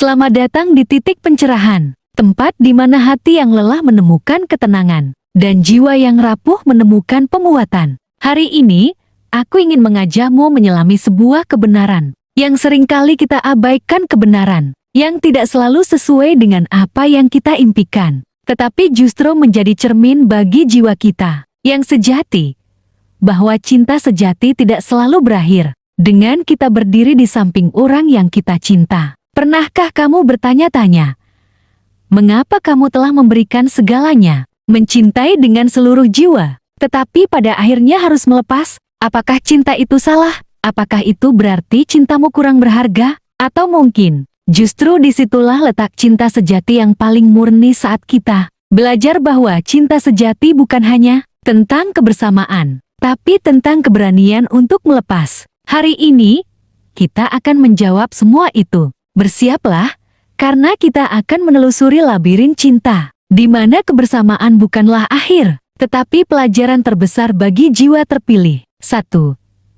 Selamat datang di titik pencerahan, tempat di mana hati yang lelah menemukan ketenangan, dan jiwa yang rapuh menemukan penguatan. Hari ini, aku ingin mengajakmu menyelami sebuah kebenaran, yang seringkali kita abaikan kebenaran, yang tidak selalu sesuai dengan apa yang kita impikan, tetapi justru menjadi cermin bagi jiwa kita, yang sejati, bahwa cinta sejati tidak selalu berakhir dengan kita berdiri di samping orang yang kita cinta. Pernahkah kamu bertanya-tanya, mengapa kamu telah memberikan segalanya, mencintai dengan seluruh jiwa, tetapi pada akhirnya harus melepas? Apakah cinta itu salah? Apakah itu berarti cintamu kurang berharga? Atau mungkin, justru disitulah letak cinta sejati yang paling murni saat kita belajar bahwa cinta sejati bukan hanya tentang kebersamaan, tapi tentang keberanian untuk melepas. Hari ini, kita akan menjawab semua itu. Bersiaplah, karena kita akan menelusuri labirin cinta, di mana kebersamaan bukanlah akhir, tetapi pelajaran terbesar bagi jiwa terpilih. 1.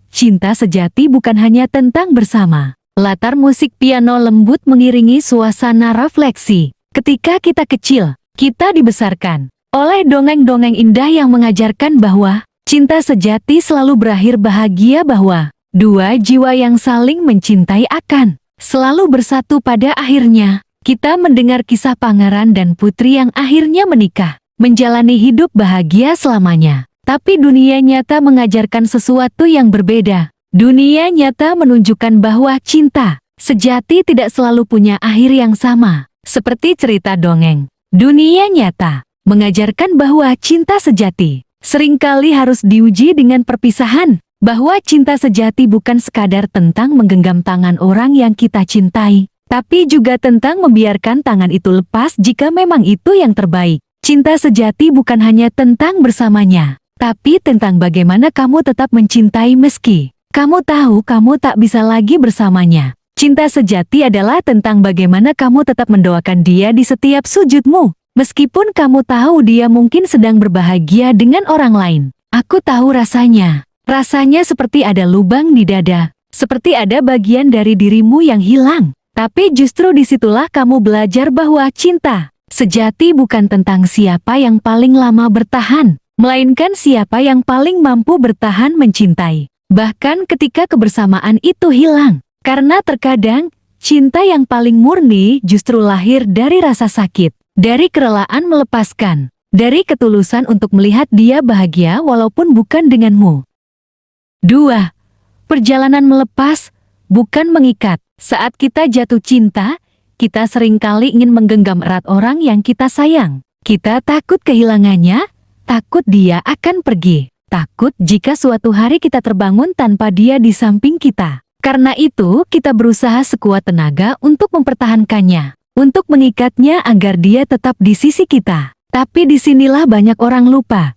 Cinta sejati bukan hanya tentang bersama. Latar musik piano lembut mengiringi suasana refleksi. Ketika kita kecil, kita dibesarkan oleh dongeng-dongeng indah yang mengajarkan bahwa cinta sejati selalu berakhir bahagia, bahwa dua jiwa yang saling mencintai akan selalu bersatu pada akhirnya. Kita mendengar kisah pangeran dan putri yang akhirnya menikah, menjalani hidup bahagia selamanya. Tapi dunia nyata mengajarkan sesuatu yang berbeda. Dunia nyata menunjukkan bahwa cinta sejati tidak selalu punya akhir yang sama. Seperti cerita dongeng, dunia nyata mengajarkan bahwa cinta sejati seringkali harus diuji dengan perpisahan. Bahwa cinta sejati bukan sekadar tentang menggenggam tangan orang yang kita cintai, tapi juga tentang membiarkan tangan itu lepas jika memang itu yang terbaik. Cinta sejati bukan hanya tentang bersamanya, tapi tentang bagaimana kamu tetap mencintai meski kamu tahu kamu tak bisa lagi bersamanya. Cinta sejati adalah tentang bagaimana kamu tetap mendoakan dia di setiap sujudmu, meskipun kamu tahu dia mungkin sedang berbahagia dengan orang lain. Aku tahu rasanya. Rasanya seperti ada lubang di dada, seperti ada bagian dari dirimu yang hilang. Tapi justru disitulah kamu belajar bahwa cinta sejati bukan tentang siapa yang paling lama bertahan, melainkan siapa yang paling mampu bertahan mencintai. Bahkan ketika kebersamaan itu hilang. Karena terkadang, cinta yang paling murni justru lahir dari rasa sakit, dari kerelaan melepaskan, dari ketulusan untuk melihat dia bahagia walaupun bukan denganmu. 2. Perjalanan melepas, bukan mengikat. Saat kita jatuh cinta, kita seringkali ingin menggenggam erat orang yang kita sayang. Kita takut kehilangannya, takut dia akan pergi, takut jika suatu hari kita terbangun tanpa dia di samping kita. Karena itu, kita berusaha sekuat tenaga untuk mempertahankannya, untuk mengikatnya agar dia tetap di sisi kita. Tapi disinilah banyak orang lupa.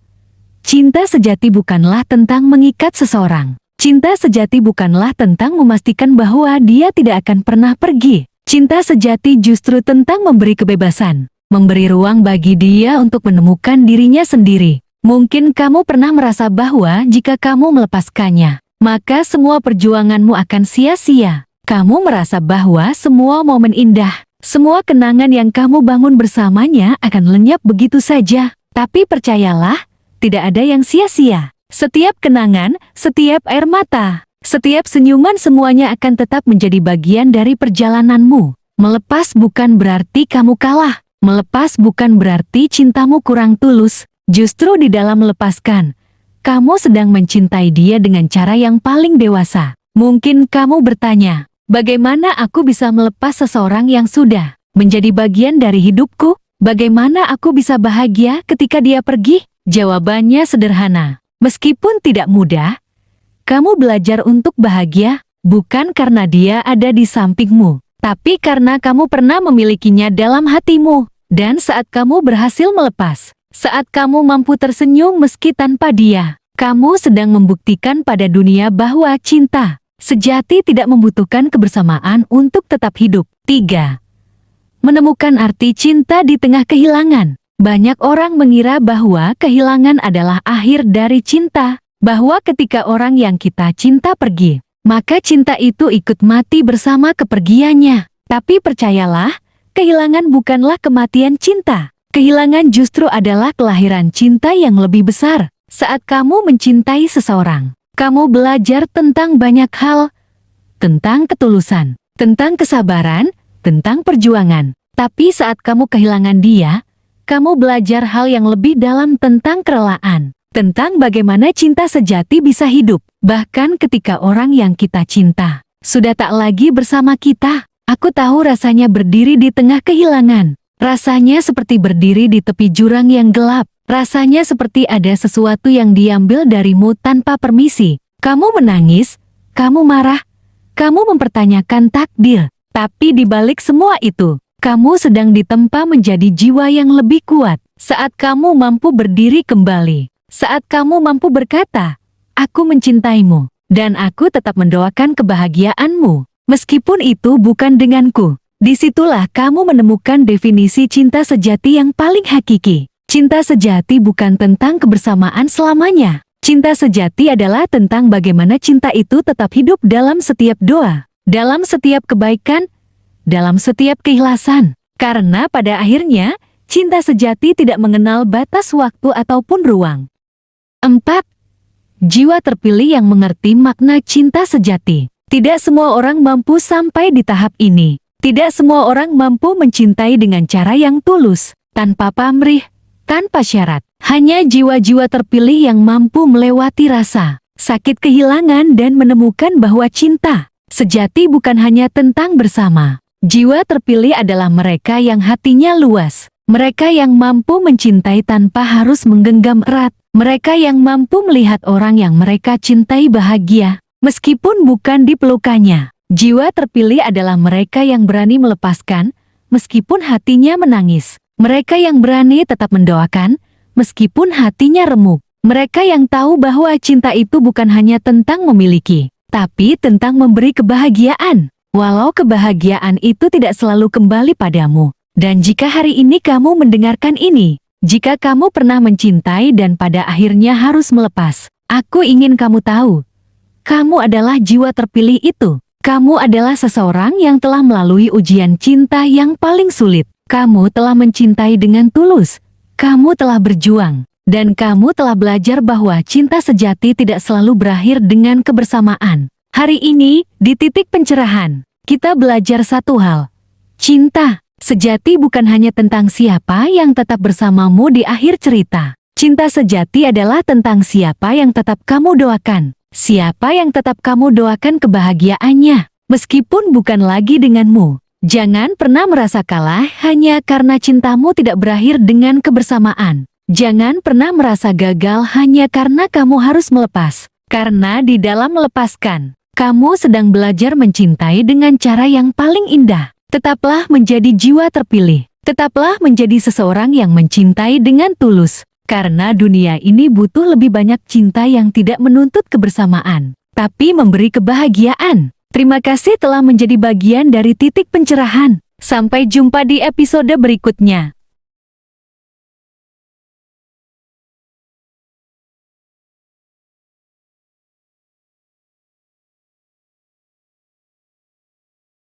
Cinta sejati bukanlah tentang mengikat seseorang. Cinta sejati bukanlah tentang memastikan bahwa dia tidak akan pernah pergi. Cinta sejati justru tentang memberi kebebasan, memberi ruang bagi dia untuk menemukan dirinya sendiri. Mungkin kamu pernah merasa bahwa jika kamu melepaskannya, maka semua perjuanganmu akan sia-sia. Kamu merasa bahwa semua momen indah, semua kenangan yang kamu bangun bersamanya akan lenyap begitu saja. Tapi percayalah, tidak ada yang sia-sia. Setiap kenangan, setiap air mata, setiap senyuman semuanya akan tetap menjadi bagian dari perjalananmu. Melepas bukan berarti kamu kalah. Melepas bukan berarti cintamu kurang tulus. Justru di dalam melepaskan, kamu sedang mencintai dia dengan cara yang paling dewasa. Mungkin kamu bertanya, bagaimana aku bisa melepas seseorang yang sudah menjadi bagian dari hidupku? Bagaimana aku bisa bahagia ketika dia pergi? Jawabannya sederhana. Meskipun tidak mudah, kamu belajar untuk bahagia bukan karena dia ada di sampingmu, tapi karena kamu pernah memilikinya dalam hatimu. Dan saat kamu berhasil melepas, saat kamu mampu tersenyum meski tanpa dia, kamu sedang membuktikan pada dunia bahwa cinta sejati tidak membutuhkan kebersamaan untuk tetap hidup. 3. Menemukan arti cinta di tengah kehilangan. Banyak orang mengira bahwa kehilangan adalah akhir dari cinta, bahwa ketika orang yang kita cinta pergi, maka cinta itu ikut mati bersama kepergiannya. Tapi percayalah, kehilangan bukanlah kematian cinta. Kehilangan justru adalah kelahiran cinta yang lebih besar. Saat kamu mencintai seseorang, kamu belajar tentang banyak hal, tentang ketulusan, tentang kesabaran, tentang perjuangan. Tapi saat kamu kehilangan dia, kamu belajar hal yang lebih dalam tentang kerelaan, tentang bagaimana cinta sejati bisa hidup. Bahkan ketika orang yang kita cinta sudah tak lagi bersama kita, aku tahu rasanya berdiri di tengah kehilangan. Rasanya seperti berdiri di tepi jurang yang gelap. Rasanya seperti ada sesuatu yang diambil darimu tanpa permisi. Kamu menangis, kamu marah, kamu mempertanyakan takdir. Tapi di balik semua itu, kamu sedang ditempa menjadi jiwa yang lebih kuat. Saat kamu mampu berdiri kembali, saat kamu mampu berkata, "Aku mencintaimu, dan aku tetap mendoakan kebahagiaanmu, meskipun itu bukan denganku." Disitulah kamu menemukan definisi cinta sejati yang paling hakiki. Cinta sejati bukan tentang kebersamaan selamanya. Cinta sejati adalah tentang bagaimana cinta itu tetap hidup dalam setiap doa, dalam setiap kebaikan, dalam setiap keikhlasan. Karena pada akhirnya, cinta sejati tidak mengenal batas waktu ataupun ruang. 4. Jiwa terpilih yang mengerti makna cinta sejati. Tidak semua orang mampu sampai di tahap ini. Tidak semua orang mampu mencintai dengan cara yang tulus, tanpa pamrih, tanpa syarat. Hanya jiwa-jiwa terpilih yang mampu melewati rasa sakit kehilangan dan menemukan bahwa cinta sejati bukan hanya tentang bersama. Jiwa terpilih adalah mereka yang hatinya luas, mereka yang mampu mencintai tanpa harus menggenggam erat, mereka yang mampu melihat orang yang mereka cintai bahagia, meskipun bukan di pelukannya. Jiwa terpilih adalah mereka yang berani melepaskan, meskipun hatinya menangis. Mereka yang berani tetap mendoakan, meskipun hatinya remuk. Mereka yang tahu bahwa cinta itu bukan hanya tentang memiliki, tapi tentang memberi kebahagiaan. Walau kebahagiaan itu tidak selalu kembali padamu. Dan jika hari ini kamu mendengarkan ini, jika kamu pernah mencintai dan pada akhirnya harus melepas, aku ingin kamu tahu, kamu adalah jiwa terpilih itu. Kamu adalah seseorang yang telah melalui ujian cinta yang paling sulit. Kamu telah mencintai dengan tulus, kamu telah berjuang, dan kamu telah belajar bahwa cinta sejati tidak selalu berakhir dengan kebersamaan. Hari ini, di titik pencerahan, kita belajar satu hal. Cinta sejati bukan hanya tentang siapa yang tetap bersamamu di akhir cerita. Cinta sejati adalah tentang siapa yang tetap kamu doakan, siapa yang tetap kamu doakan kebahagiaannya, meskipun bukan lagi denganmu. Jangan pernah merasa kalah hanya karena cintamu tidak berakhir dengan kebersamaan. Jangan pernah merasa gagal hanya karena kamu harus melepas. Karena di dalam melepaskan, kamu sedang belajar mencintai dengan cara yang paling indah. Tetaplah menjadi jiwa terpilih. Tetaplah menjadi seseorang yang mencintai dengan tulus. Karena dunia ini butuh lebih banyak cinta yang tidak menuntut kebersamaan, tapi memberi kebahagiaan. Terima kasih telah menjadi bagian dari titik pencerahan. Sampai jumpa di episode berikutnya.